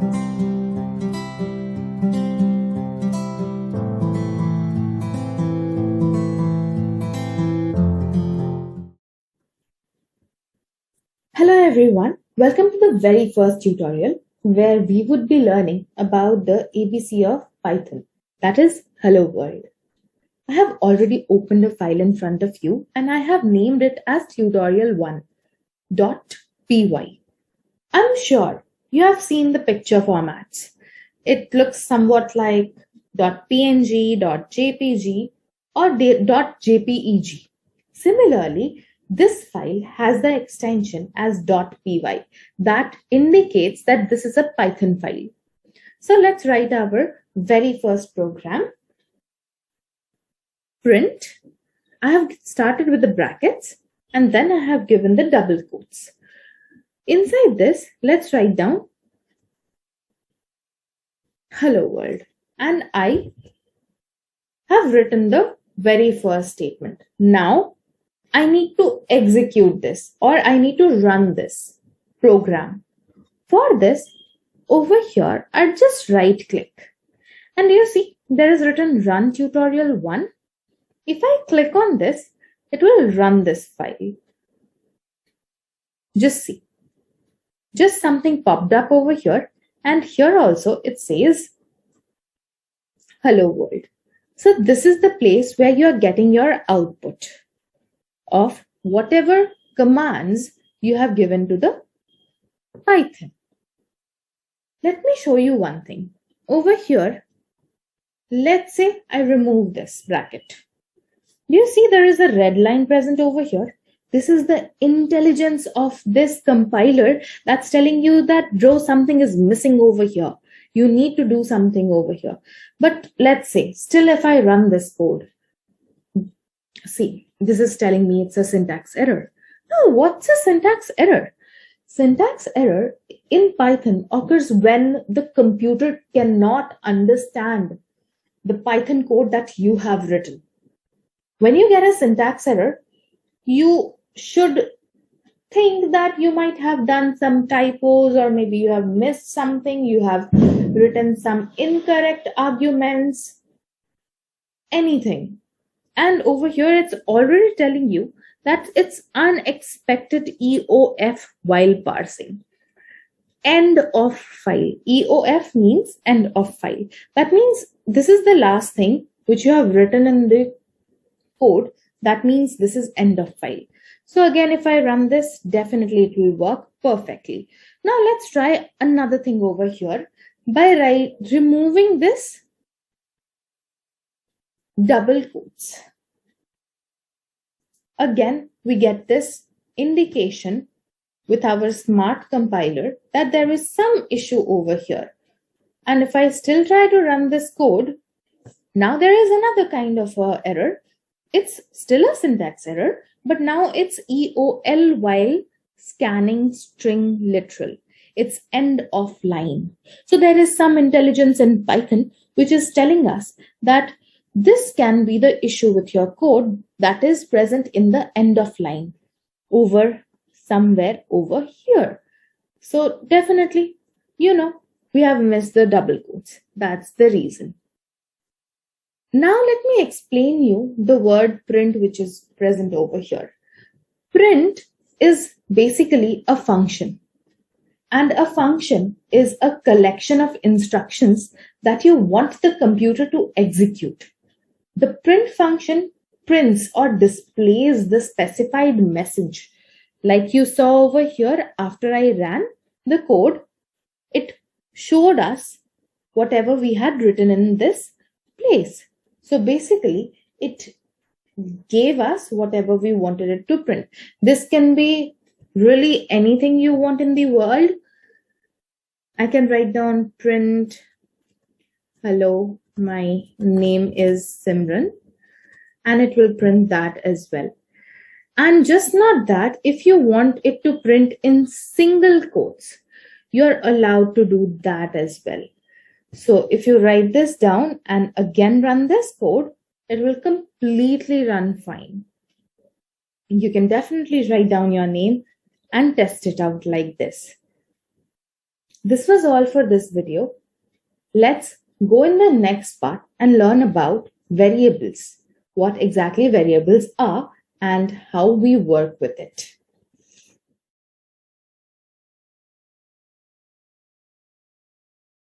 Hello everyone, welcome to the very first tutorial where we would be learning about the ABC of Python, that is Hello World. I have already opened a file in front of you and I have named it as tutorial1.py. I'm sure you have seen the picture formats. It looks somewhat like .png, .jpg or .jpeg. Similarly, this file has the extension as .py. That indicates that this is a Python file. So let's write our very first program. Print. I have started with the brackets and then I have given the double quotes. Inside this, let's write down Hello World. And I have written the very first statement. Now, I need to execute this or I need to run this program. For this, over here, I'll just right click. And you see, there is written run tutorial 1. If I click on this, it will run this file. Just see. Just something popped up over here. And here also it says Hello World. So this is the place where you are getting your output of whatever commands you have given to the Python. Let me show you one thing. Over here, let's say I remove this bracket. Do you see there is a red line present over here? This is the intelligence of this compiler that's telling you that, bro, something is missing over here. You need to do something over here. But let's say, still if I run this code, see, this is telling me it's a syntax error. Now, what's a syntax error? Syntax error in Python occurs when the computer cannot understand the Python code that you have written. When you get a syntax error, you should think that you might have done some typos or maybe you have missed something, you have written some incorrect arguments, anything. And over here, it's already telling you that it's unexpected EOF while parsing. End of file. EOF means end of file. That means this is the last thing which you have written in the code. That means this is end of file. So again, if I run this, definitely it will work perfectly. Now let's try another thing over here by removing this double quotes. Again, we get this indication with our smart compiler that there is some issue over here. And if I still try to run this code, now there is another kind of error. It's still a syntax error, but now it's EOL while scanning string literal. It's end of line. So there is some intelligence in Python which is telling us that this can be the issue with your code that is present in the end of line over somewhere over here. So definitely, we have missed the double quotes. That's the reason. Now let me explain you the word print which is present over here. Print is basically a function. And a function is a collection of instructions that you want the computer to execute. The print function prints or displays the specified message. Like you saw over here, after I ran the code, it showed us whatever we had written in this place. So basically, it gave us whatever we wanted it to print. This can be really anything you want in the world. I can write down print, hello, my name is Simran, and it will print that as well. And just not that, if you want it to print in single quotes, you're allowed to do that as well. So if you write this down and again run this code, it will completely run fine. You can definitely write down your name and test it out like this. This was all for this video. Let's go in the next part and learn about variables, what exactly variables are and how we work with it.